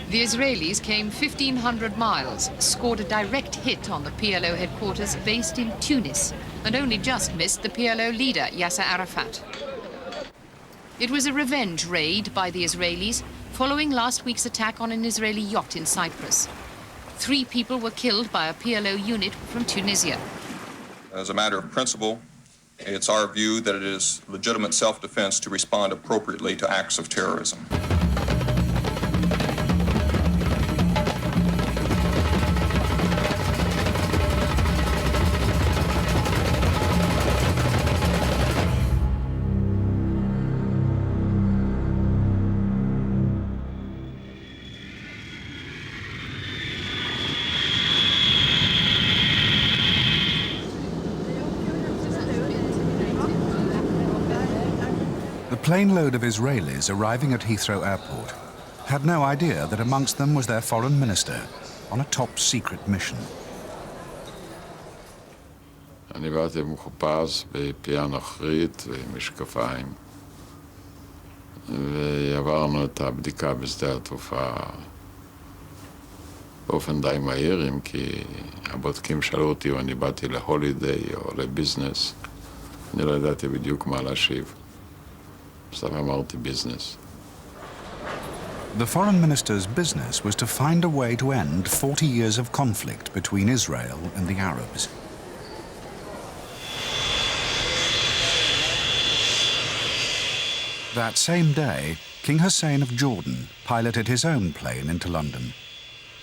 The Israelis came 1,500 miles, scored a direct hit on the PLO headquarters based in Tunis, and only just missed the PLO leader, Yasser Arafat. It was a revenge raid by the Israelis following last week's attack on an Israeli yacht in Cyprus. 3 people were killed by a PLO unit from Tunisia. As a matter of principle, it's our view that it is legitimate self-defense to respond appropriately to acts of terrorism. A plane load of Israelis arriving at Heathrow Airport had no idea that amongst them was their foreign minister on a top-secret mission. אני באתי מחופש בפיה נוכרית ומשקפיים ועברנו את הבדיקה בשדה התעופה באופן די מהיר, כי הבודקים שאלו אותי אם אני באתי להולידיי או לביזנס. אני לא ידעתי בדיוק מה להשיב. בסוף אמרתי ביזנס. The foreign minister's business was to find a way to end 40 years of conflict between Israel and the Arabs. That same day, King Hussein of Jordan piloted his own plane into London.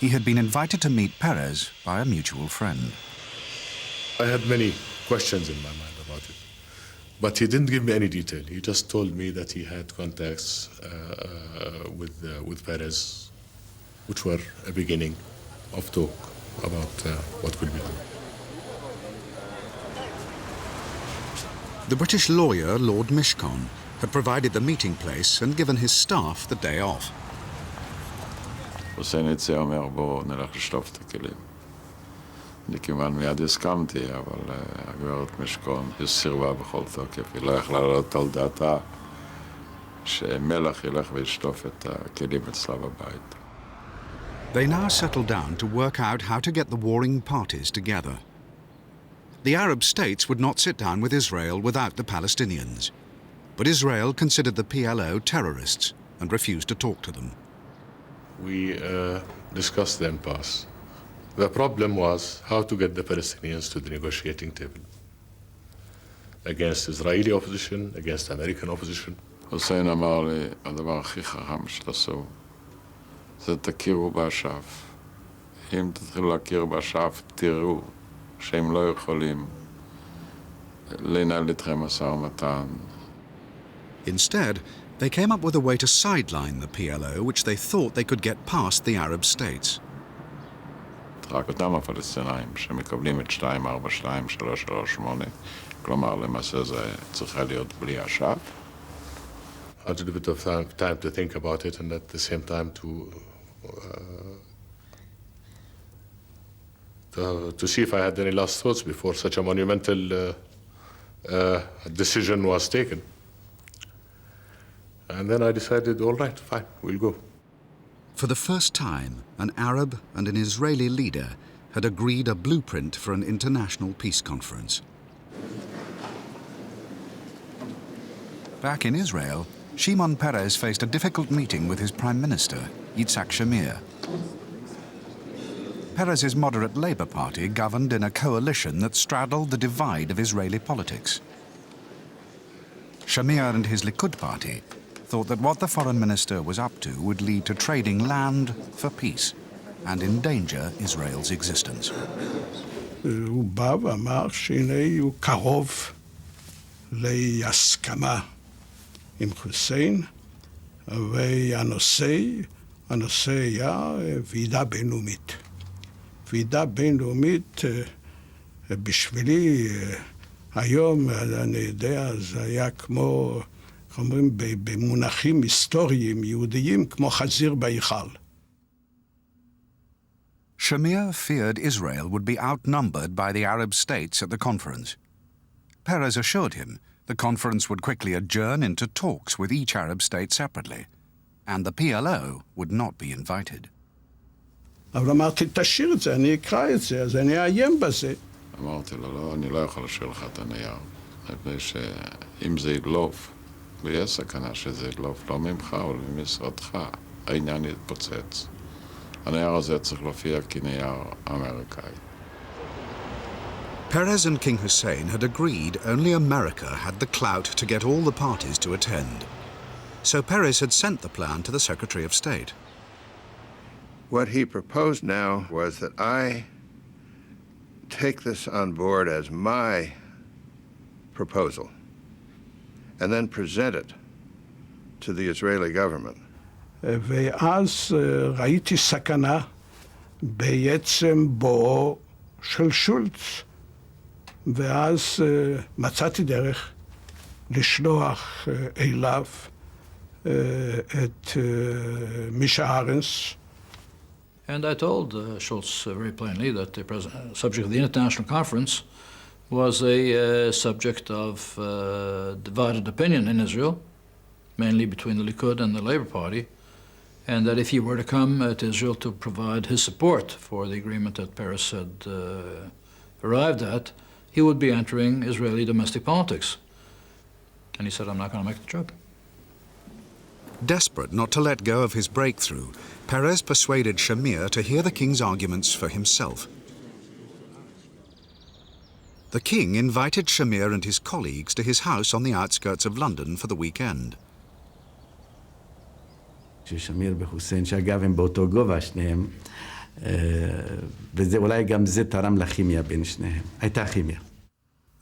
He had been invited to meet Peres by a mutual friend. I had many questions in my mind about it, but he didn't give me any detail. He just told me that he had contacts with Peres, which were a beginning of talk about what could be done. The British lawyer, Lord Mishcon, had provided the meeting place and given his staff the day off. חוסיין יצא אומר, בואו נלך לשטוף את הכלים. אני כמובן מיד הסכמתי, אבל הגברת משכון סירבה בכל תוקף. היא לא יכלה לעלות על דעתה שמלך ילך וישטוף את הכלים אצלה בבית. They now settled down to work out how to get the warring parties together. The Arab states would not sit down with Israel without the Palestinians. But Israel considered the PLO terrorists and refused to talk to them. We discussed the impasse. The problem was how to get the Palestinians to the negotiating table against Israeli opposition, against American opposition. חוסיין אמר לי, הדבר הכי חכם שתעשו, זה תכירו באש"ף. אם תתחילו להכיר באש"ף, תראו שהם לא יכולים לנהל איתכם משא ומתן. Instead, they came up with a way to sideline the PLO, which they thought they could get past the Arab states. רק אותם הפלסטינאים שמקבלים את 242338, כלומר למעשה זה צריכה להיות בלי אש"ף. I had a bit of time to think about it, and at the same time to see if I had any last thoughts before such a monumental decision was taken. And then I decided, all right, fine, we'll go. For the first time, an Arab and an Israeli leader had agreed a blueprint for an international peace conference. Back in Israel, Shimon Peres faced a difficult meeting with his prime minister, Yitzhak Shamir. Peres's moderate Labour Party governed in a coalition that straddled the divide of Israeli politics. Shamir and his Likud party thought that what the foreign minister was up to would lead to trading land for peace and endanger Israel's existence. הוא בא ואמר שהנה הוא קרוב להסכמה עם חוסיין, והנושא היה ועידה בינלאומית. ועידה בינלאומית בשבילי היום, אני יודע, זה היה כמו, אומרים במונחים היסטוריים יהודיים, כמו חזיר בהיכל. Shamir feared Israel would be outnumbered by the Arab states at the conference. Peres assured him the conference would quickly adjourn into talks with each Arab state separately, and the PLO would not be invited. אבל אמרתי, תשאיר את זה, אני אקרא את זה, אז אני אעיין בזה. אמרתי לו, לא, אני לא יכול להשאיר לך את הנייר, מפני שאם זה ידלוף, ויש סכנה שזה ידלוף, לא ממך או ממשרדך, העניין יתפוצץ. הנייר הזה צריך להופיע כנייר אמריקאי. Perez and King Hussein had agreed only America had the clout to get all the parties to attend. So Perez had sent the plan to the Secretary of State. What he proposed now was that I take this on board as my proposal and then present it to the Israeli government. ואז ראיתי סכנה בעצם בואו של שולץ. ואז מצאתי דרך לשלוח אליו את מישה ארנס. And I told Schultz very plainly that the subject of the international conference was a subject of divided opinion in Israel, mainly between the Likud and the Labour Party, and that if he were to come to Israel to provide his support for the agreement that Peres had arrived at, he would be entering Israeli domestic politics. And he said, I'm not going to make the trip. Desperate not to let go of his breakthrough, Perez persuaded Shamir to hear the king's arguments for himself. The king invited Shamir and his colleagues to his house on the outskirts of London for the weekend. ששמיר וחוסיין, שאגב הם באותו גובה שניהם, וזה אולי גם זה תרם לכימיה בין שניהם. הייתה כימיה.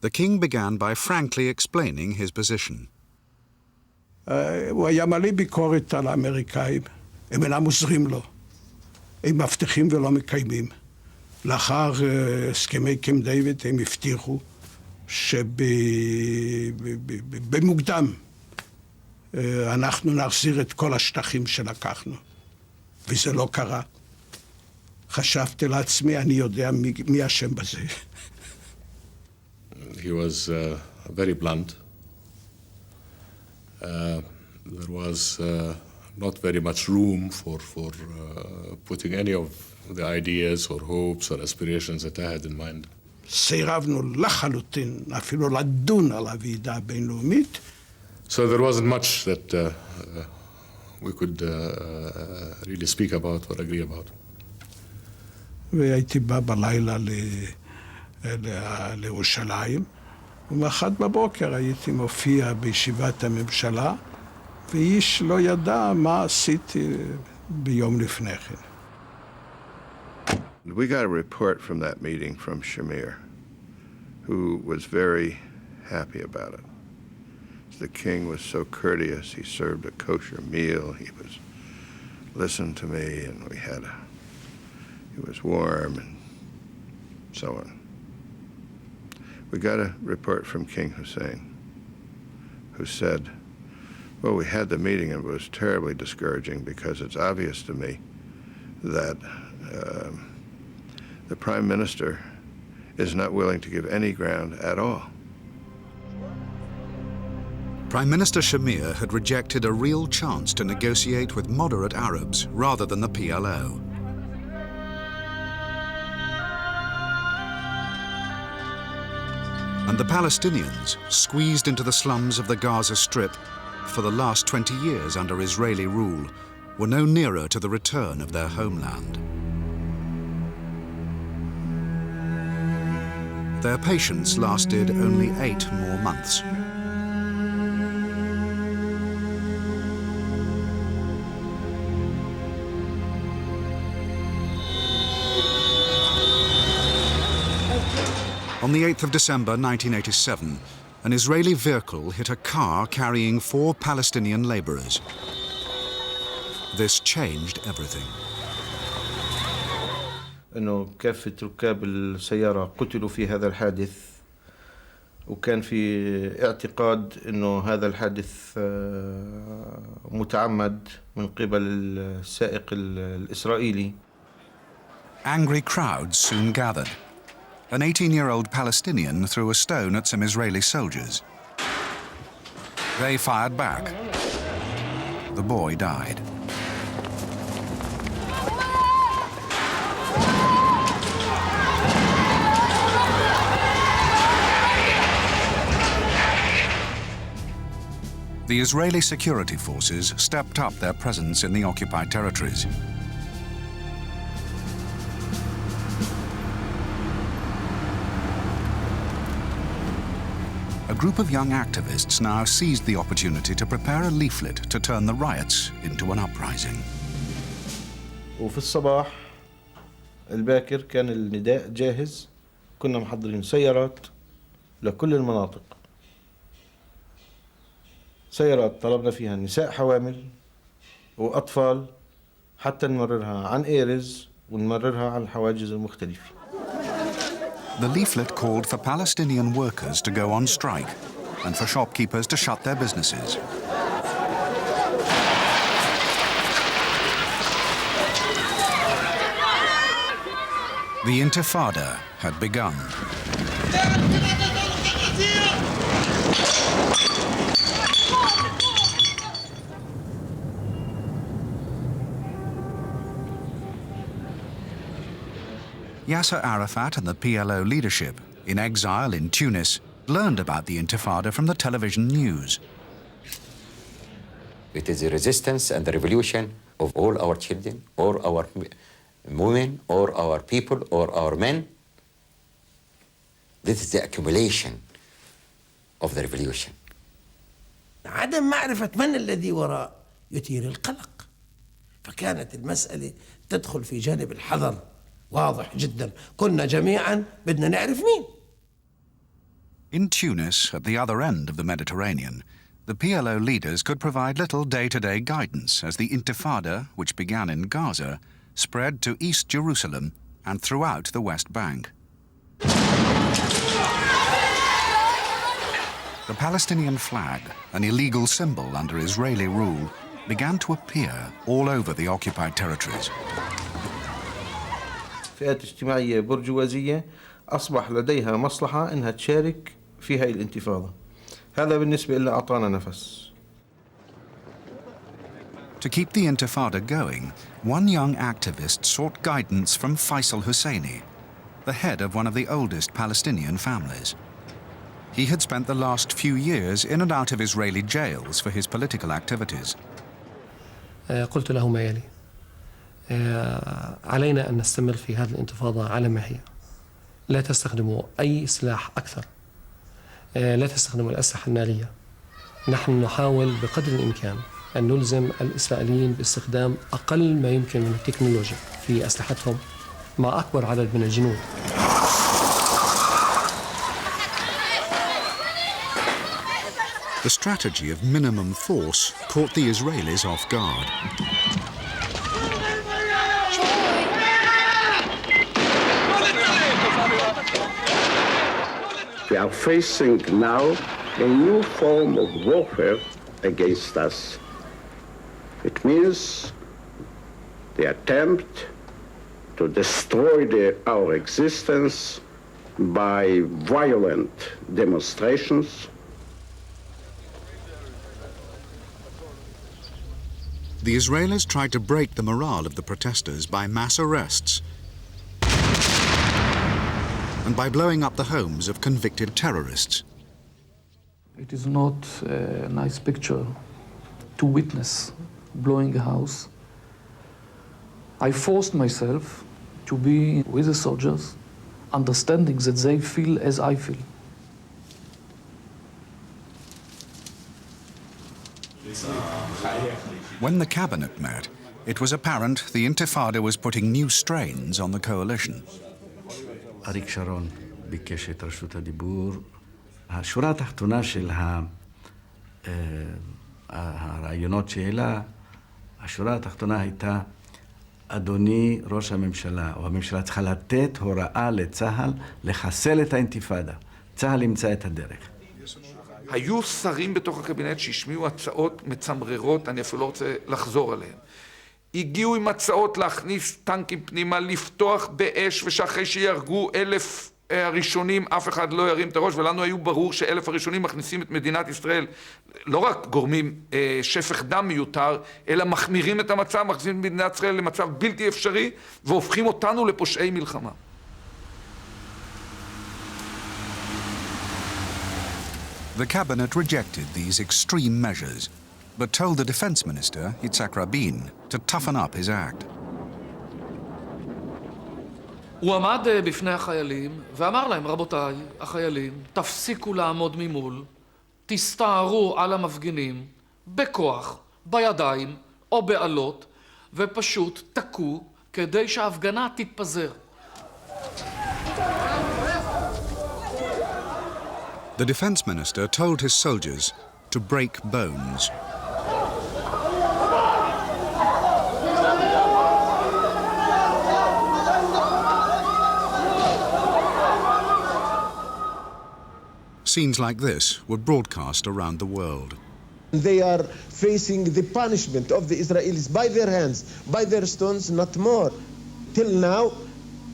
The king began by frankly explaining his position. הוא היה מלא ביקורת על האמריקאים. הם אינם עוזרים לו. הם מבטיחים ולא מקיימים. לאחר הסכמי קמפ דיוויד הם הבטיחו שבמוקדם אנחנו נחזיר את כל השטחים שלקחנו. וזה לא קרה. חשבתי לעצמי, אני יודע מי אשם בזה. He was very blunt. There was not very much room for putting any of the ideas or hopes or aspirations that I had in mind. סירבנו לחלוטין, אפילו לדון על הוועידה הבינלאומית. So there wasn't much that we could really speak about or agree about. והייתי בא בלילה לירושלים, ומאחד בבוקר הייתי מופיע בישיבת הממשלה, ואיש לא ידע מה עשיתי ביום לפני כן. We got a report from that meeting from Shamir, who was very happy about it. The king was so courteous. He served a kosher meal. He was listened to me, and he was warm and so on. We got a report from King Hussein, who said, well, we had the meeting and it was terribly discouraging because it's obvious to me that the Prime Minister is not willing to give any ground at all. Prime Minister Shamir had rejected a real chance to negotiate with moderate Arabs rather than the PLO. And the Palestinians, squeezed into the slums of the Gaza Strip for the last 20 years under Israeli rule, were no nearer to the return of their homeland. Their patience lasted only 8 more months. On the 8th of December 1987, an Israeli vehicle hit a car carrying 4 Palestinian laborers. This changed everything. إنه كافة ركاب السيارة قتلوا في هذا الحادث، وكان في اعتقاد إنه هذا الحادث متعمد من قبل السائق الإسرائيلي. Angry crowds soon gathered. An 18-year-old Palestinian threw a stone at some Israeli soldiers. They fired back. The boy died. the Israeli security forces stepped up their presence in the occupied territories. A group of young activists now seized the opportunity to prepare a leaflet to turn the riots into an uprising. وفي الصباح الباكر كان النداء جاهز، كنا محضرين سيارات لكل المناطق، سيارات طلبنا فيها نساء حوامل وأطفال حتى نمررها عن إيرز ونمررها عن الحواجز المختلفة. The leaflet called for Palestinian workers to go on strike and for shopkeepers to shut their businesses. The Intifada had begun. Yasser Arafat and the PLO leadership, in exile in Tunis, learned about the Intifada from the television news. It is the resistance and the revolution of all our children, or our women, or our people, or our men. This is the accumulation of the revolution. عدم معرفة من الذي وراء يثير القلق، فكانت المسألة تدخل في جانب الحذر واضح جدا، كنا جميعا بدنا نعرف مين. In Tunis, at the other end of the Mediterranean, the PLO leaders could provide little day-to-day guidance as the Intifada, which began in Gaza, spread to East Jerusalem and throughout the West Bank. The Palestinian flag, an illegal symbol under Israeli rule, began to appear all over the occupied territories. فئات اجتماعية برجوازية أصبح لديها مصلحة أنها تشارك في هاي الانتفاضة. هذا بالنسبة لنا أعطانا نفس. To keep the Intifada going, one young activist sought guidance from Faisal Husseini, the head of one of the oldest Palestinian families. He had spent the last few years in and out of Israeli jails for his political activities. قلت له ما يلي: علينا أن نستمر في هذه الانتفاضة على ما هي. لا تستخدموا أي سلاح أكثر. لا تستخدموا الأسلحة النارية. نحن نحاول بقدر الإمكان أن نلزم الإسرائيليين باستخدام أقل ما يمكن من التكنولوجيا في أسلحتهم مع أكبر عدد من الجنود. The strategy of minimum force caught the Israelis off guard. We are facing now a new form of warfare against us. It means the attempt to destroy our existence by violent demonstrations. The Israelis tried to break the morale of the protesters by mass arrests and by blowing up the homes of convicted terrorists. It is not a nice picture to witness blowing a house. I forced myself to be with the soldiers, understanding that they feel as I feel. When the cabinet met, it was apparent the Intifada was putting new strains on the coalition. אריק שרון ביקש את רשות הדיבור. השורה התחתונה של הרעיונות שהעלה, השורה התחתונה הייתה, אדוני ראש הממשלה, או הממשלה צריכה לתת הוראה לצה"ל לחסל את האינתיפאדה. צה"ל ימצא את הדרך. היו שרים בתוך הקבינט שהשמיעו הצעות מצמררות, אני אפילו לא רוצה לחזור עליהן. הגיעו עם הצעות להכניס טנקים פנימה, לפתוח באש, ושאחרי שירגו 1,000 הראשונים, אף אחד לא ירים את הראש, ולנו היו ברור ש1,000 הראשונים מכניסים את מדינת ישראל, לא רק גורמים שפך דם מיותר, אלא מחמירים את המצב, מכניסים את מדינת ישראל למצב בלתי אפשרי, והופכים אותנו לפושעי מלחמה. The cabinet rejected these extreme measures, but told the defense minister, Yitzhak Rabin, to toughen up his act. הוא עמד בפני החיילים ואמר להם, רבותיי, החיילים, תפסיקו לעמוד ממול, תסתערו על המפגינים בכוח, בידיים או בעלות, ופשוט תקו כדי שההפגנה תתפזר. The defense minister told his soldiers to break bones. Scenes like this were broadcast around the world. They are facing the punishment of the Israelis by their hands, by their stones, not more. Till now,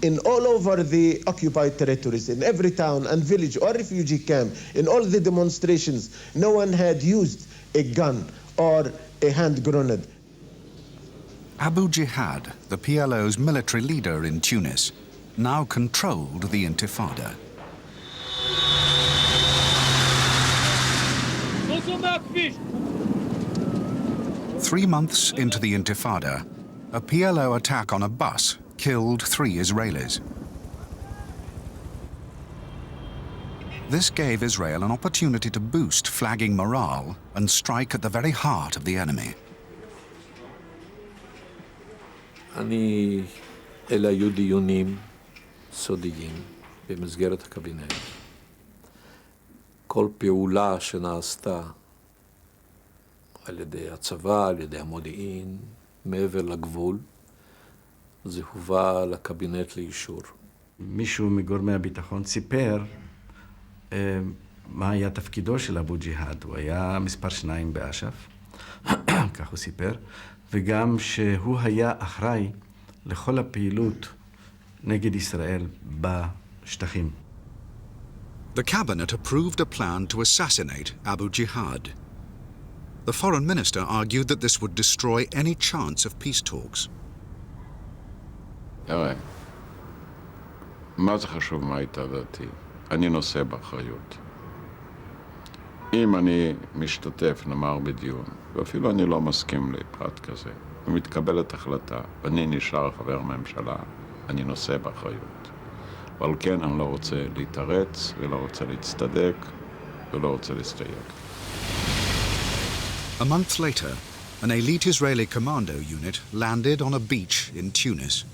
in all over the occupied territories, in every town and village or refugee camp, in all the demonstrations, no one had used a gun or a hand grenade. Abu Jihad, the PLO's military leader in Tunis, now controlled the Intifada. Three months into the Intifada, a PLO attack on a bus killed 3 Israelis. This gave Israel an opportunity to boost flagging morale and strike at the very heart of the enemy. אלה היו דיונים סודיים במסגרת הקבינט. כל פעולה שנעשתה על ידי הצבא, על ידי המודיעין, מעבר לגבול, זה הובא לקבינט לאישור. מישהו מגורמי הביטחון סיפר מה היה תפקידו של אבו ג'יהאד. הוא היה מספר 2 באש"ף, כך הוא סיפר, וגם שהוא היה אחראי לכל הפעילות נגד ישראל בשטחים. The cabinet approved a plan to assassinate Abu Jihad. The foreign minister argued that this would destroy any chance of peace talks. תראה, מה זה חשוב מה הייתה דעתי? אני נושא באחריות. אם אני משתתף, נאמר בדיון, ואפילו אני לא מסכים לפרט כזה, ומתקבלת החלטה, ואני נשאר חבר ממשלה, אני נושא באחריות. אבל כן, אני לא רוצה להתארץ, ולא רוצה להצטדק, ולא רוצה להסתייג. A month later, an elite Israeli commando unit landed on a beach in Tunis.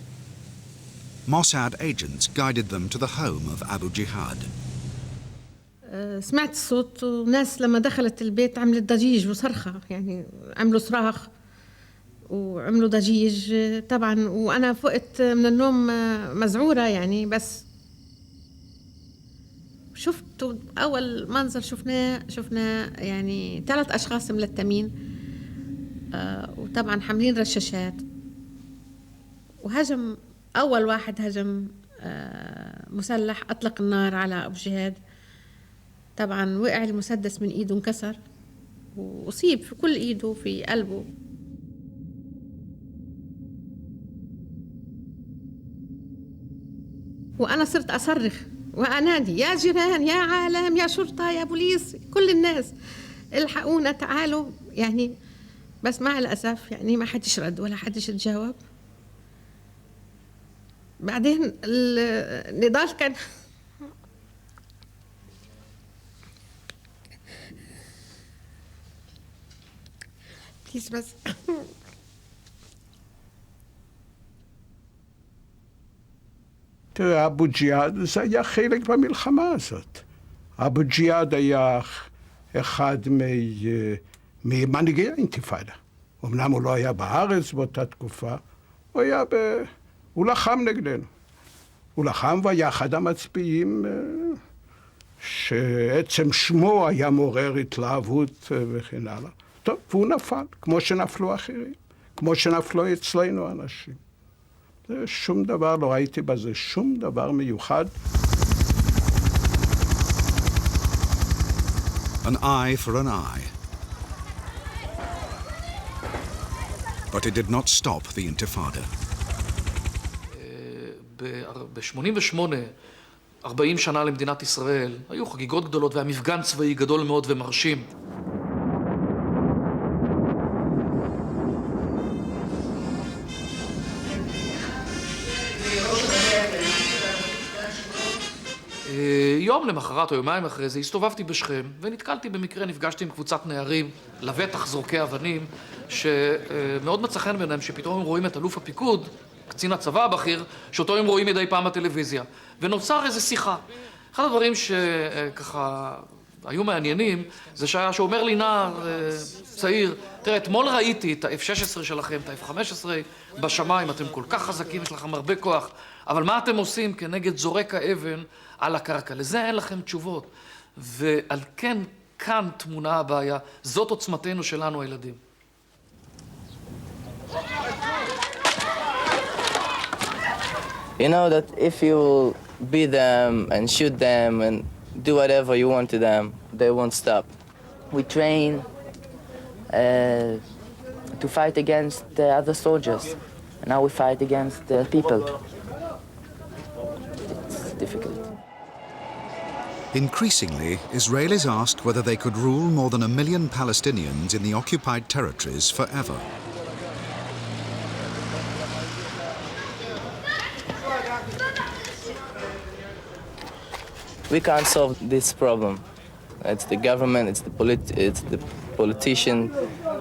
Mossad agents guided them to the home of Abu Jihad. سمعت الصوت وناس لما دخلت البيت عملت ضجيج وصرخة يعني عملوا صراخ وعملوا ضجيج طبعا وأنا فقت من النوم مذعورة يعني بس شفت أول منظر شفنا يعني 3 أشخاص ملتمين وطبعا حاملين رشاشات وهجم أول واحد هجم مسلح أطلق النار على أبو جهاد طبعا وقع المسدس من إيده انكسر وأصيب في كل إيده في قلبه وأنا صرت أصرخ وأنادي يا جيران يا عالم يا شرطة يا بوليس كل الناس الحقونا تعالوا يعني بس مع الأسف يعني ما حدش رد ولا حدش تجاوب بعدين النضال كان بليز بس תראה, אבו ג'יהאד זה היה חלק במלחמה הזאת. אבו ג'יהאד היה אחד ממנהיגי האינתיפאדה. אמנם הוא לא היה בארץ באותה תקופה, הוא לחם נגדנו. הוא לחם והיה אחד המצביעים שעצם שמו היה מעורר התלהבות וכן הלאה. טוב, והוא נפל, כמו שנפלו אחרים, כמו שנפלו אצלנו אנשים. זה שום דבר, לא ראיתי בזה שום דבר מיוחד. An eye for an eye. But it did not stop the Intifada. ב-88 40 שנה למדינת ישראל, היו חגיגות גדולות והמפגן צבאי גדול מאוד ומרשים. יום למחרת או יומיים אחרי זה הסתובבתי בשכם ונתקלתי במקרה, נפגשתי עם קבוצת נערים לבטח זורקי אבנים שמאוד מצא חן ביניהם שפתאום הם רואים את אלוף הפיקוד, קצין הצבא הבכיר, שאותו הם רואים מדי פעם בטלוויזיה, ונוצר איזו שיחה. אחד הדברים שככה היו מעניינים זה שאומר לי נער צעיר, תראה, אתמול ראיתי את ה-F16 שלכם, את ה-F15 בשמיים, אתם כל כך חזקים, יש לכם הרבה כוח, אבל מה אתם עושים כנגד זורק האבן על הקרקע? לזה אין לכם תשובות. ועל כן כאן תמונה הבעיה, זאת עוצמתנו שלנו הילדים. You know that if you beat them and shoot them and do whatever you want to them, they won't stop. We train to fight against the other soldiers. And now we fight against the people. It's difficult. Increasingly, Israel is asked whether they could rule more than 1 million Palestinians in the occupied territories forever. We can't solve this problem. It's the government, it's the politician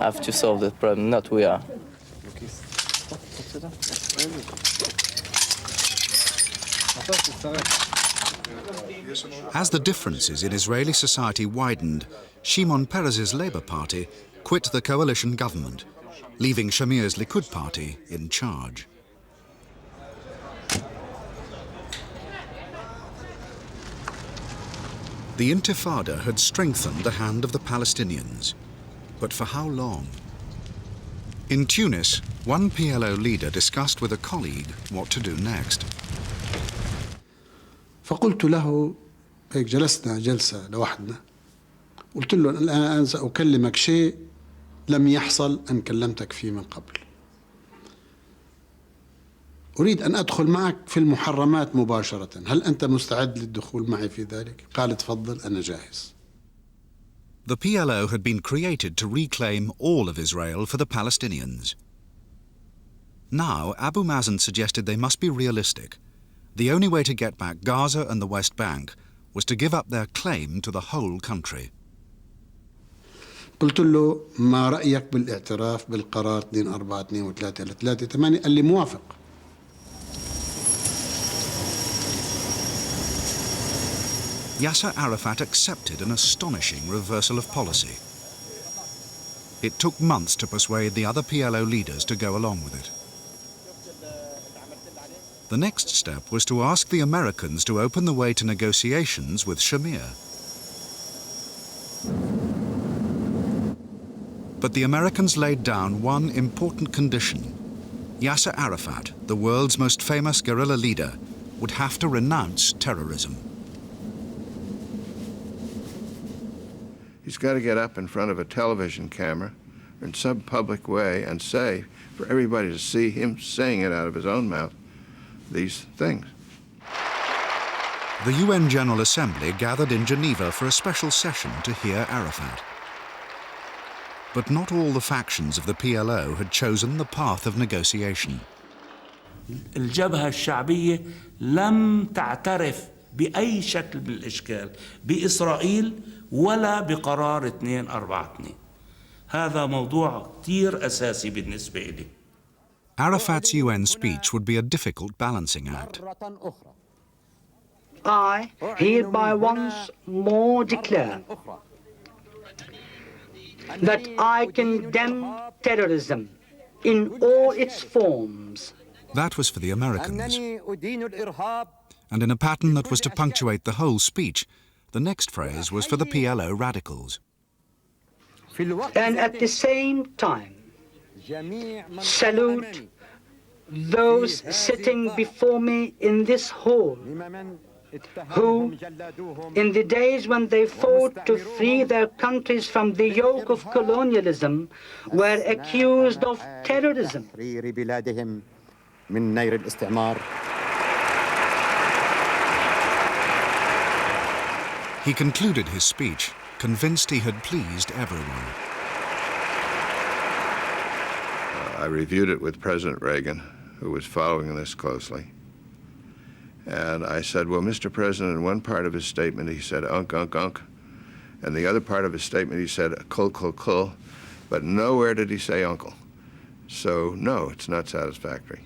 have to solve that problem, not we are. As the differences in Israeli society widened, Shimon Peres's Labour Party quit the coalition government, leaving Shamir's Likud party in charge. The Intifada had strengthened the hand of the Palestinians, but for how long? In Tunis, one PLO leader discussed with a colleague what to do next. فقلت له هيك جلسنا جلسة لوحدنا قلت له الآن سأكلمك شيء لم يحصل أن كلمتك فيه من قبل. أريد أن أدخل معك في المحرمات مباشرة، هل أنت مستعد للدخول معي في ذلك؟ قال تفضل أنا جاهز. The PLO had been created to reclaim all of Israel for the Palestinians. Now, Abu Mazen suggested they must be realistic. The only way to get back Gaza and the West Bank was to give up their claim to the whole country. قلت له ما رأيك بالاعتراف بالقرار 2423 قال لي موافق. Yasser Arafat accepted an astonishing reversal of policy. It took months to persuade the other PLO leaders to go along with it. The next step was to ask the Americans to open the way to negotiations with Shamir. But the Americans laid down one important condition. Yasser Arafat, the world's most famous guerrilla leader, would have to renounce terrorism. He's got to get up in front of a television camera in some public way and say, for everybody to see him saying it out of his own mouth, these things. The UN General Assembly gathered in Geneva for a special session to hear Arafat. But not all the factions of the PLO had chosen the path of negotiation. الجبهة الشعبية لم تعترف بأي شكل من الإشكال بإسرائيل ولا بقرار 242. هذا موضوع كتير أساسي بالنسبة لي. Arafat's UN speech would be a difficult balancing act. I hereby once more declare that I condemn terrorism in all its forms. That was for the Americans. And in a pattern that was to punctuate the whole speech, the next phrase was for the PLO radicals. And at the same time, salute those sitting before me in this hall who, in the days when they fought to free their countries from the yoke of colonialism, were accused of terrorism. He concluded his speech, convinced he had pleased everyone. I reviewed it with President Reagan, who was following this closely. And I said, well, Mr. President, in one part of his statement, he said, unk, unk, unk. And the other part of his statement, he said, kull, kull, kull. But nowhere did he say uncle. So, no, it's not satisfactory.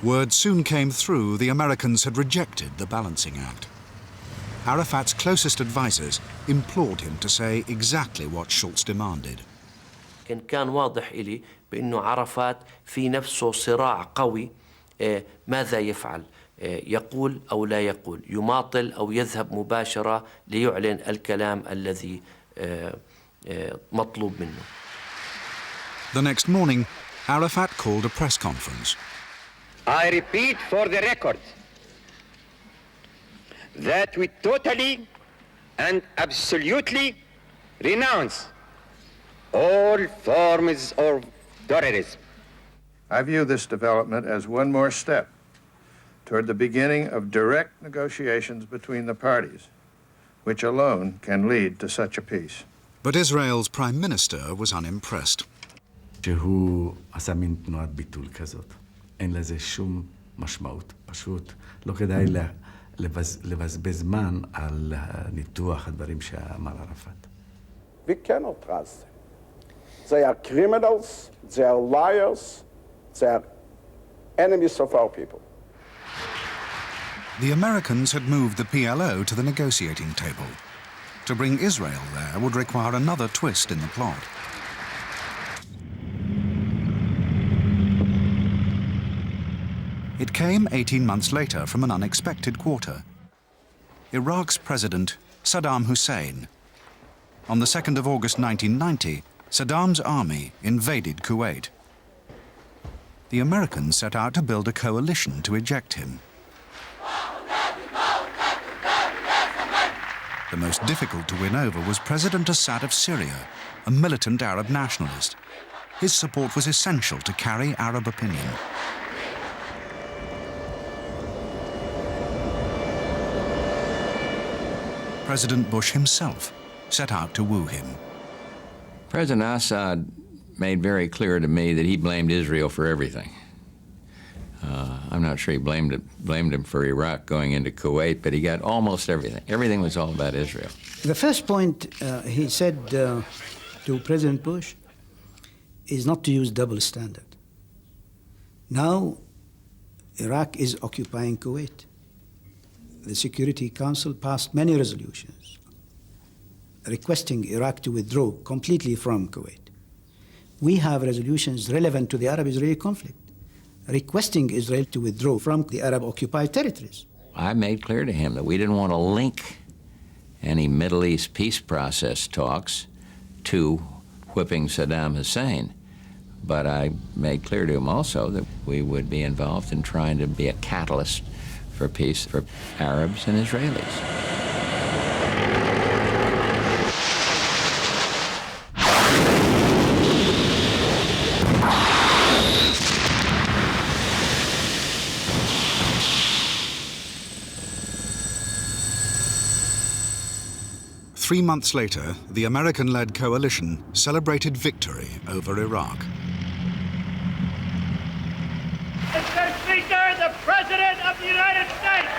Word soon came through the Americans had rejected the Balancing Act. Arafat's closest advisors implored him to say exactly what Schultz demanded. كان واضح إلي بأنه عرفات في نفسه صراع قوي ماذا يفعل يقول أو لا يقول يماطل أو يذهب مباشرة ليعلن الكلام الذي مطلوب منه. The next morning, Arafat called a press conference. I repeat for the record that we totally and absolutely renounce all forms of terrorism. I view this development as one more step toward the beginning of direct negotiations between the parties, which alone can lead to such a peace. But Israel's prime minister was unimpressed. שהוא עשה מין תנועת ביטול כזאת. אין לזה שום משמעות. פשוט לא כדאי לבזבז זמן על ניתוח הדברים שאמר ערפאת. We cannot trust them. They are criminals, they are liars, they are enemies of our people. The Americans had moved the PLO to the negotiating table. To bring Israel there would require another twist in the plot. It came 18 months later from an unexpected quarter. Iraq's president, Saddam Hussein. On the 2nd of August 1990, Saddam's army invaded Kuwait. The Americans set out to build a coalition to eject him. The most difficult to win over was President Assad of Syria, a militant Arab nationalist. His support was essential to carry Arab opinion. President Bush himself set out to woo him. President Assad made very clear to me that he blamed Israel for everything. I'm not sure he blamed him for Iraq going into Kuwait, but he got almost everything. Everything was all about Israel. The first point he said to President Bush is not to use double standard. Now, Iraq is occupying Kuwait. The Security Council passed many resolutions requesting Iraq to withdraw completely from Kuwait. We have resolutions relevant to the Arab-Israeli conflict, requesting Israel to withdraw from the Arab-occupied territories. I made clear to him that we didn't want to link any Middle East peace process talks to whipping Saddam Hussein. But I made clear to him also that we would be involved in trying to be a catalyst for peace for Arabs and Israelis. 3 months later, the American-led coalition celebrated victory over Iraq. Mr. Speaker, the President of the United States!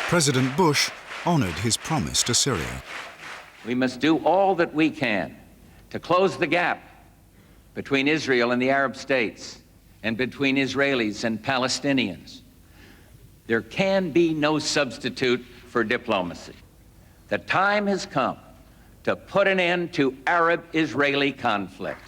President Bush honored his promise to Syria. We must do all that we can to close the gap between Israel and the Arab states and between Israelis and Palestinians. There can be no substitute for diplomacy. The time has come to put an end to Arab-Israeli conflict.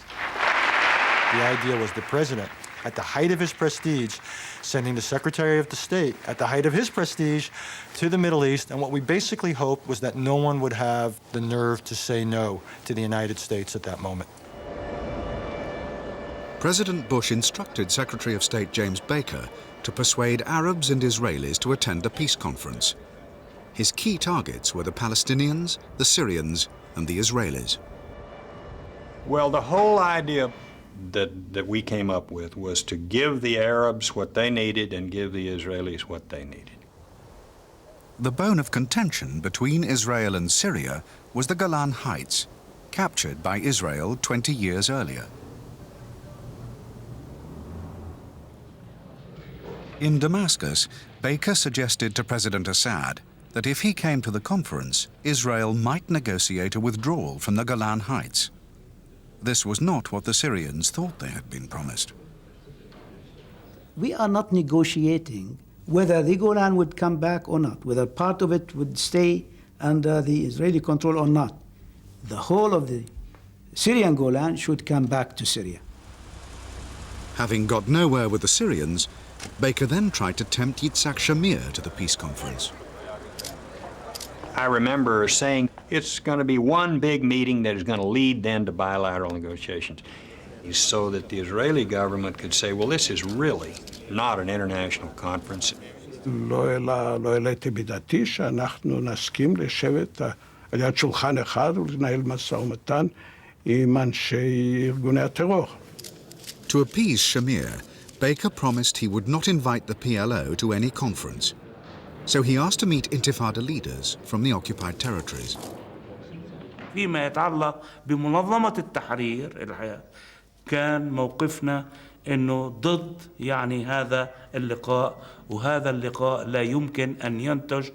The idea was the president, at the height of his prestige, sending the Secretary of the State, at the height of his prestige, to the Middle East, and what we basically hoped was that no one would have the nerve to say no to the United States at that moment. President Bush instructed Secretary of State James Baker to persuade Arabs and Israelis to attend a peace conference. His key targets were the Palestinians, the Syrians, and the Israelis. Well, the whole idea that we came up with was to give the Arabs what they needed and give the Israelis what they needed. The bone of contention between Israel and Syria was the Golan Heights, captured by Israel 20 years earlier. In Damascus, Baker suggested to President Assad that if he came to the conference, Israel might negotiate a withdrawal from the Golan Heights. This was not what the Syrians thought they had been promised. We are not negotiating whether the Golan would come back or not, whether part of it would stay under the Israeli control or not. The whole of the Syrian Golan should come back to Syria. Having got nowhere with the Syrians, Baker then tried to tempt Yitzhak Shamir to the peace conference. I remember saying it's going to be one big meeting that is going to lead then to bilateral negotiations, so that the Israeli government could say, well, this is really not an international conference. לא העליתי בדעתי שאנחנו נסכים לשבת על יד שולחן אחד ולנהל משא ומתן עם אנשי ארגוני הטרור. To appease Shamir, Baker promised he would not invite the PLO to any conference. So he asked to meet Intifada leaders from the occupied territories. فيما يتعلق بمنظمة التحرير الحقيقة كان موقفنا إنه ضد يعني هذا اللقاء، وهذا اللقاء لا يمكن أن ينتج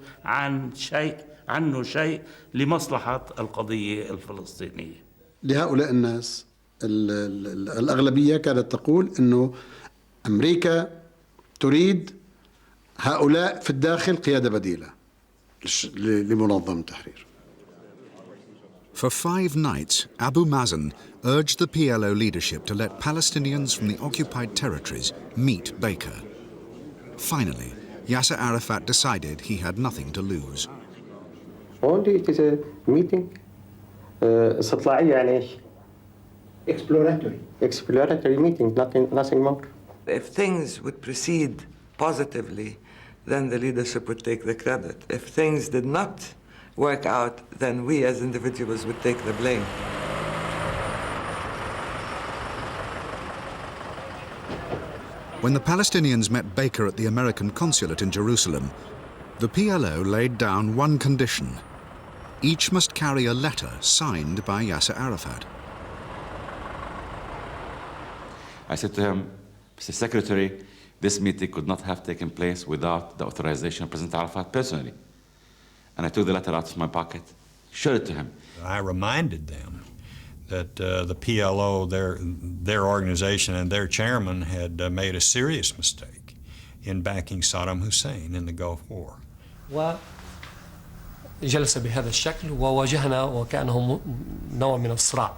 عنه شيء لمصلحة القضية الفلسطينية. لهؤلاء الناس الأغلبية كانت تقول إنه أمريكا تريد هؤلاء في الداخل قيادة بديلة لمنظمة التحرير. For 5 nights, Abu Mazen urged the PLO leadership to let Palestinians from the occupied territories meet Baker. Finally, Yasser Arafat decided he had nothing to lose. Only it is a meeting. استطلاعية يعني إيش؟ Exploratory meeting, nothing more. If things would proceed positively, then the leadership would take the credit. If things did not work out, then we as individuals would take the blame. When the Palestinians met Baker at the American consulate in Jerusalem, the PLO laid down one condition. Each must carry a letter signed by Yasser Arafat. I said to him, Mr. Secretary, this meeting could not have taken place without the authorization of President Arafat personally. And I took the letter out of my pocket, showed it to him. I reminded them that the PLO, their organization and their chairman had made a serious mistake in backing Saddam Hussein in the Gulf War. وجلس بهذا الشكل وواجهنا وكأنه نوع من الصراع.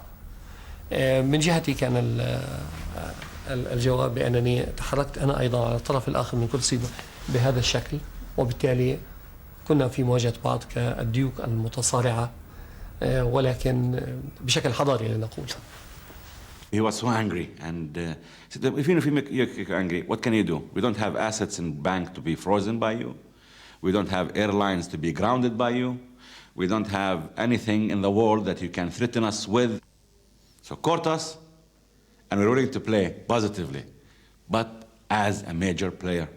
من جهتي كان الجواب بأنني تحركت أنا أيضا على الطرف الآخر من كرسي بهذا الشكل، وبالتالي كنا في مواجهة بعض كالديوك المتصارعة، ولكن بشكل حضاري لنقول. He was so angry and said, even if you make you angry, what can you do? We don't have assets in bank to be frozen by you. We don't have airlines to be grounded by you. We don't have anything in the world that you can threaten us with. So court us, and we're willing to play positively, but as a major player.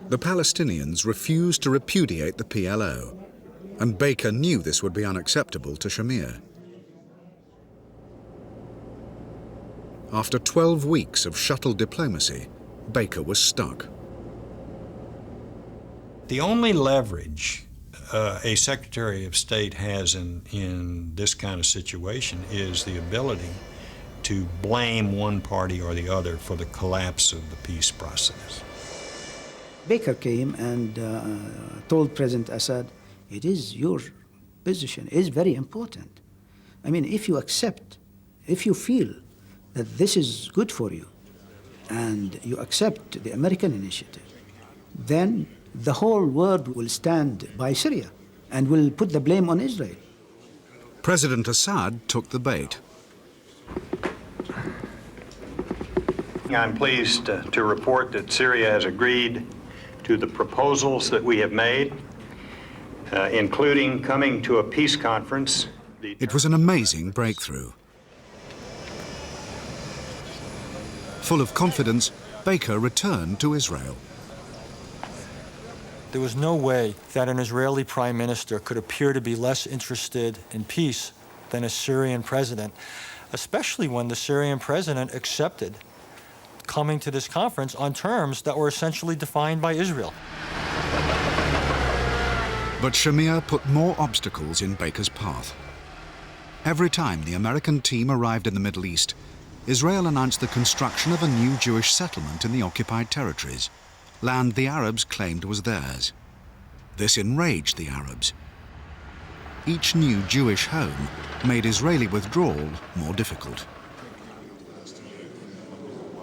The Palestinians refused to repudiate the PLO, and Baker knew this would be unacceptable to Shamir. After 12 weeks of shuttle diplomacy, Baker was stuck. The only leverage a Secretary of State has in this kind of situation is the ability to blame one party or the other for the collapse of the peace process. Baker came and told President Assad, it is your position, it is very important. I mean, if you accept, if you feel that this is good for you, and you accept the American initiative, then the whole world will stand by Syria and will put the blame on Israel. President Assad took the bait. I'm pleased to report that Syria has agreed to the proposals that we have made, including coming to a peace conference. It was an amazing breakthrough. Full of confidence, Baker returned to Israel. There was no way that an Israeli prime minister could appear to be less interested in peace than a Syrian president, especially when the Syrian president accepted coming to this conference on terms that were essentially defined by Israel. But Shamir put more obstacles in Baker's path. Every time the American team arrived in the Middle East, Israel announced the construction of a new Jewish settlement in the occupied territories, land the Arabs claimed was theirs. This enraged the Arabs. Each new Jewish home made Israeli withdrawal more difficult.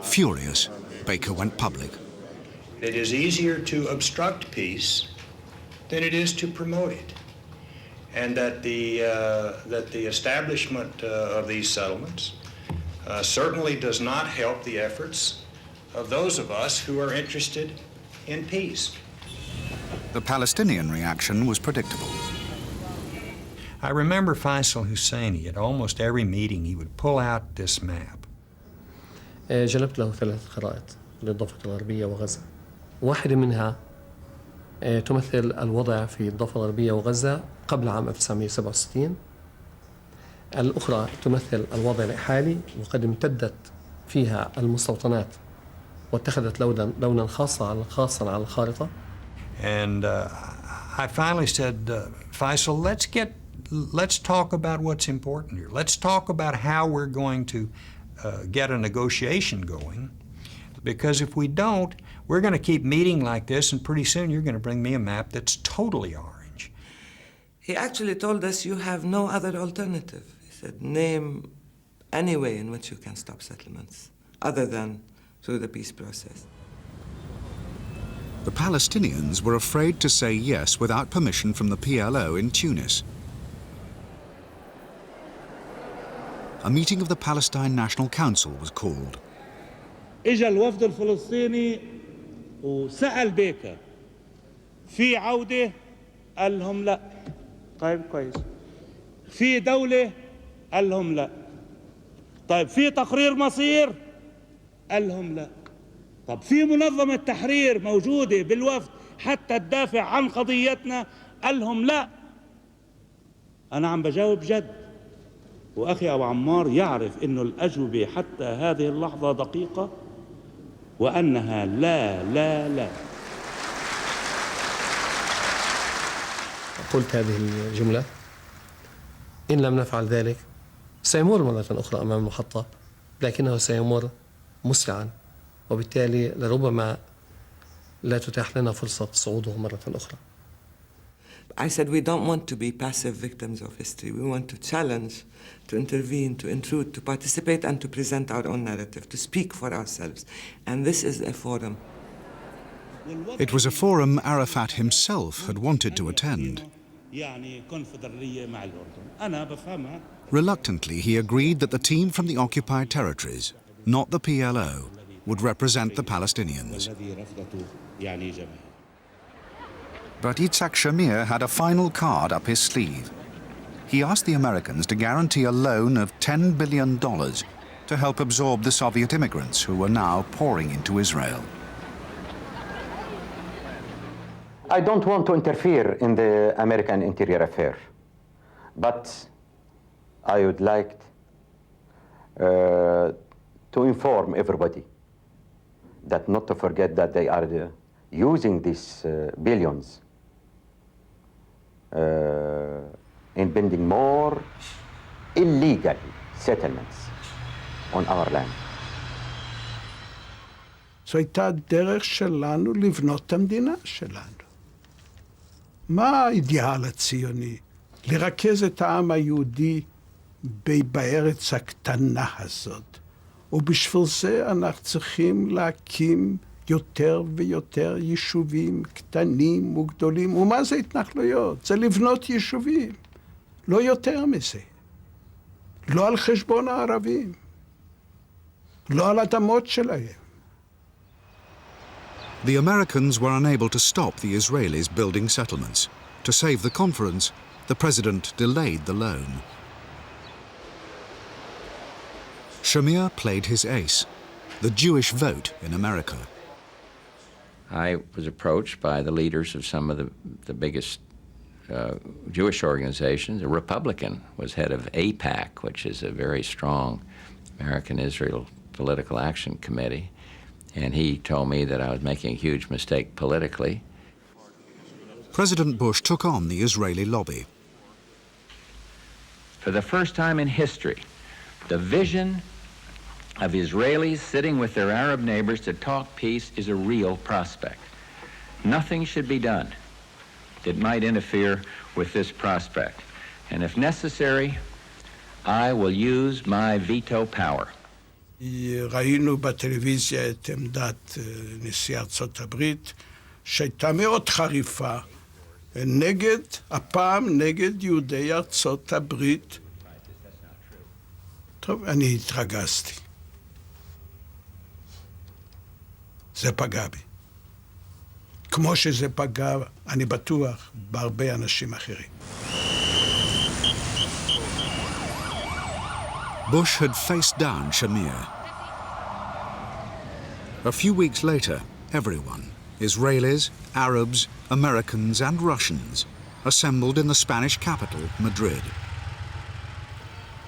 Furious, Baker went public. It is easier to obstruct peace than it is to promote it, and that the establishment of these settlements certainly does not help the efforts of those of us who are interested in peace. The Palestinian reaction was predictable. I remember Faisal Husseini, at almost every meeting, he would pull out this map. جلبت له 3 خرائط للضفة الغربية وغزة. واحدة منها تمثل الوضع في الضفة الغربية وغزة قبل عام 1967. الأخرى تمثل الوضع الحالي وقد امتدت فيها المستوطنات واتخذت لونا خاصا على الخارطة. And I finally said, Faisal, let's talk about what's important here. Let's talk about how we're going to get a negotiation going, because if we don't, we're going to keep meeting like this, and pretty soon you're going to bring me a map that's totally orange. He actually told us you have no other alternative. He said, name any way in which you can stop settlements, other than through the peace process. The Palestinians were afraid to say yes without permission from the PLO in Tunis. A meeting of the Palestine National Council was called. اجا الوفد الفلسطيني وسأل بيكر في عودة قال لهم لا. طيب كويس. في دولة قال لهم لا. طيب في تقرير مصير قال لهم لا. طب في منظمة تحرير موجودة بالوفد حتى تدافع عن قضيتنا قال لهم لا. أنا عم بجاوب جد. وأخي أبو عمار يعرف إنه الأجوبة حتى هذه اللحظة دقيقة وأنها لا لا لا. قلت هذه الجملة: إن لم نفعل ذلك سيمر مرة أخرى أمام المحطة، لكنه سيمر مسرعا، وبالتالي لربما لا تتاح لنا فرصة صعوده مرة أخرى. I said we don't want to be passive victims of history. We want to challenge, to intervene, to intrude, to participate and to present our own narrative, to speak for ourselves. And this is a forum. It was a forum Arafat himself had wanted to attend. Reluctantly, he agreed that the team from the occupied territories, not the PLO, would represent the Palestinians. But Yitzhak Shamir had a final card up his sleeve. He asked the Americans to guarantee a loan of $10 billion to help absorb the Soviet immigrants who were now pouring into Israel. I don't want to interfere in the American interior affair, but I would like to inform everybody that not to forget that they are using these billions in building more illegal settlements on our land. זו הייתה הדרך שלנו לבנות את המדינה שלנו. מה האידיאל הציוני? לרכז את העם היהודי בארץ הקטנה הזאת. ובשביל זה אנחנו צריכים להקים יותר ויותר יישובים קטנים וגדולים. ומה זה התנחלויות? זה לבנות יישובים. לא יותר מזה. לא על חשבון הערבים. לא על אדמות שלהם. The Americans were unable to stop the Israelis building settlements. To save the conference, the president delayed the loan. Shamir played his ace, the Jewish vote in America. I was approached by the leaders of some of the biggest Jewish organizations. A Republican was head of AIPAC, which is a very strong American-Israel Political Action Committee, and he told me that I was making a huge mistake politically. President Bush took on the Israeli lobby. For the first time in history, the vision of Israelis sitting with their Arab neighbors to talk peace is a real prospect. Nothing should be done that might interfere with this prospect. And if necessary, I will use my veto power. ראינו בטלוויזיה את עמדת נשיא ארצות הברית, שהייתה מאוד חריפה, הפעם נגד יהודי ארצות הברית. טוב, אני התרגזתי. זה פגע בי. כמו שזה פגע, אני בטוח, בהרבה אנשים אחרים. Bush had faced down Shamir. A few weeks later, everyone, Israelis, Arabs, Americans and Russians, assembled in the Spanish capital, Madrid.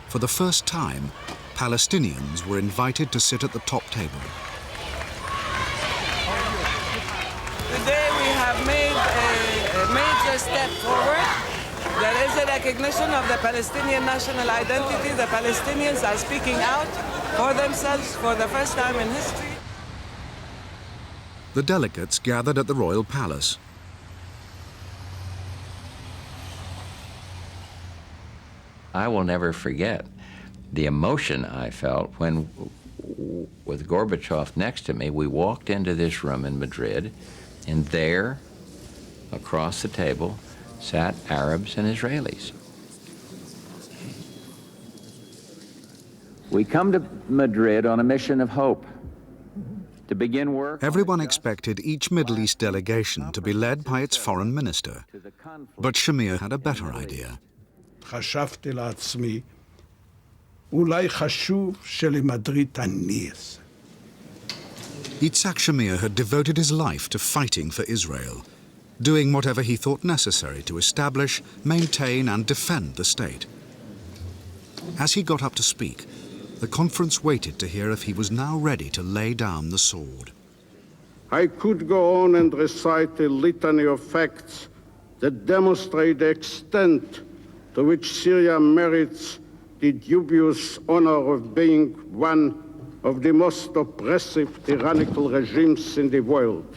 For the first time, Palestinians were invited to sit at the top table. Today we have made a major step forward. There is a recognition of the Palestinian national identity. The Palestinians are speaking out for themselves for the first time in history. The delegates gathered at the Royal Palace. I will never forget the emotion I felt when, with Gorbachev next to me, we walked into this room in Madrid, and there, across the table, sat Arabs and Israelis. We come to Madrid on a mission of hope, to begin work. Everyone expected each Middle East delegation to be led by its foreign minister, but Shamir had a better idea. חשבתי לעצמי, אולי חשוב שלמדריד אני אעשה. Yitzhak Shamir had devoted his life to fighting for Israel, doing whatever he thought necessary to establish, maintain and defend the state. As he got up to speak, the conference waited to hear if he was now ready to lay down the sword. I could go on and recite a litany of facts that demonstrate the extent to which Syria merits the dubious honor of being one of the most oppressive, tyrannical regimes in the world.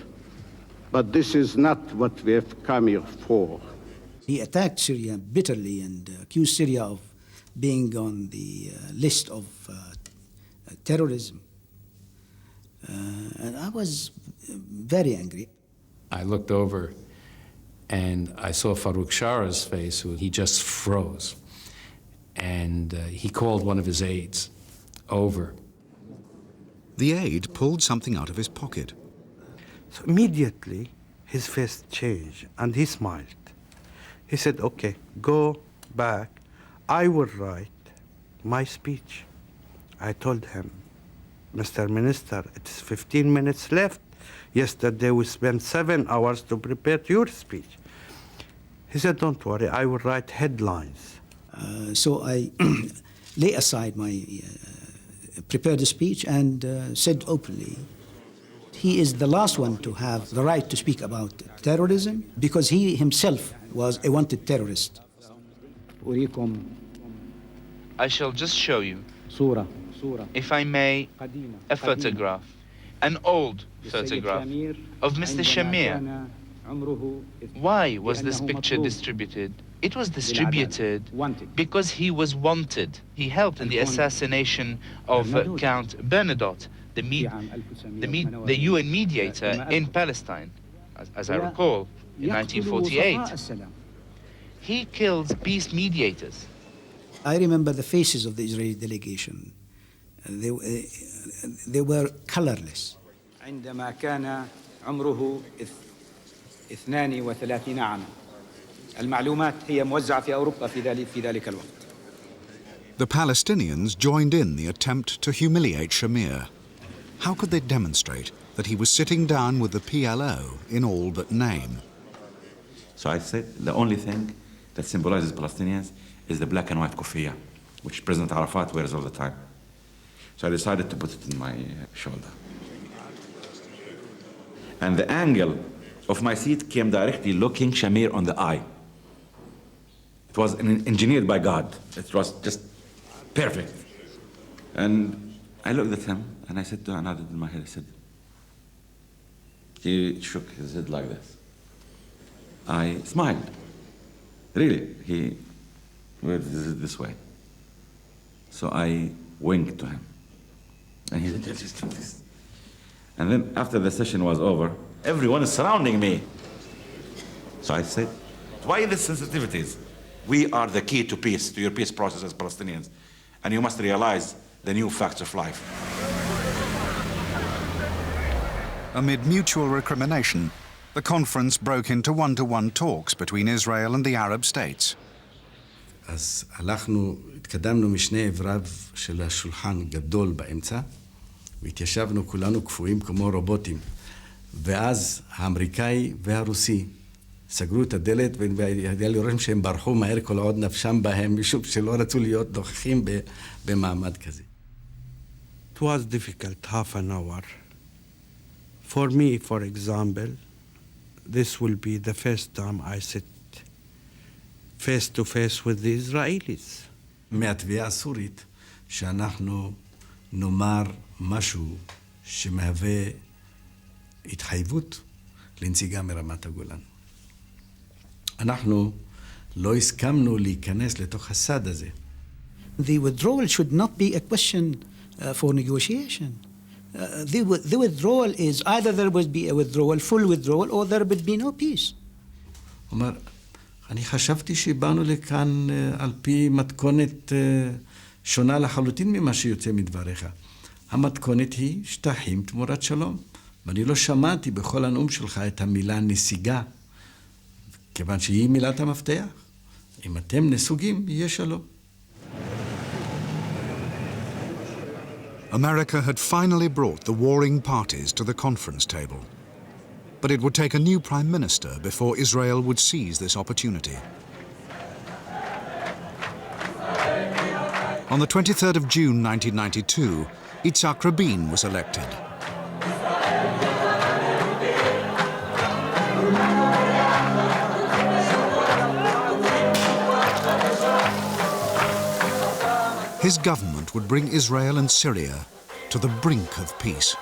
But this is not what we have come here for. He attacked Syria bitterly and accused Syria of being on the list of terrorism. And I was very angry. I looked over and I saw Farouk Shara's face, he just froze. And he called one of his aides over. The aide pulled something out of his pocket. So immediately, his face changed and he smiled. He said, okay, go back. I will write my speech. I told him, Mr. Minister, it's 15 minutes left. Yesterday we spent 7 hours to prepare your speech. He said, don't worry, I will write headlines. So I lay aside my prepared speech and said openly, he is the last one to have the right to speak about terrorism because he himself was a wanted terrorist. I shall just show you, if I may, a photograph, an old photograph of Mr. Shamir. Why was this picture distributed? It was distributed because he was wanted. He helped in the assassination of Count Bernadotte, the UN mediator in Palestine, as I recall, in 1948. He kills peace mediators. I remember the faces of the Israeli delegation. They were colorless. عندما كان عمره 32 عاما. المعلومات هي موزعة في أوروبا في ذلك الوقت. The Palestinians joined in the attempt to humiliate Shamir. How could they demonstrate that he was sitting down with the PLO in all but name. So I said the only thing that symbolizes Palestinians is the black and white kufiya, which President Arafat wears all the time. So I decided to put it in my shoulder. And the angle of my seat came directly looking Shamir on the eye. It was engineered by God. It was just perfect. And I looked at him and I said to him, I nodded in my head, I said, he shook his head like this. I smiled. Really, he went this way. So I winked to him. And he said, just do this. And then after the session was over, everyone is surrounding me. So I said, why the sensitivities? We are the key to peace, to your peace process as Palestinians. And you must realize the new facts of life. Amid mutual recrimination, the conference broke into one-to-one talks between Israel and the Arab states. אז התקדמנו משני עבריו של השולחן גדול באמצע, והתיישבנו כולנו קפואים כמו רובוטים. ואז האמריקאי והרוסי סגרו את הדלת, והיה לי רושם שהם ברחו מהר כל עוד נפשם בהם, משום שלא רצו להיות נוכחים במעמד כזה. It was difficult, half an hour. For me, for example, this will be the first time I sit face to face with the Israelis. מהתביעה הסורית, שאנחנו נאמר משהו שמהווה התחייבות לנסיגה מרמת הגולן. אנחנו לא הסכמנו להיכנס לתוך הסד הזה. The withdrawal should not be a question for negotiation. The withdrawal is either there would be a withdrawal, full withdrawal, or there would be no peace. אומר, אני חשבתי שבאנו לכאן על פי מתכונת שונה לחלוטין ממה שיוצא מדבריך. המתכונת היא שטחים תמורת שלום. ואני לא שמעתי בכל הנאום שלך את המילה נסיגה, כיוון שהיא מילת המפתח. אם אתם נסוגים, יהיה שלום. America had finally brought the warring parties to the conference table. But it would take a new prime minister before Israel would seize this opportunity. On the 23rd of June 1992, Yitzhak Rabin was elected. His government would bring Israel and Syria to the brink of peace.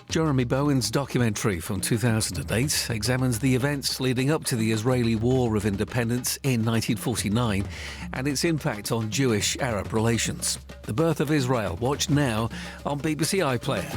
Jeremy Bowen's documentary from 2008 examines the events leading up to the Israeli War of Independence in 1949 and its impact on Jewish-Arab relations. The Birth of Israel, watched now on BBC iPlayer.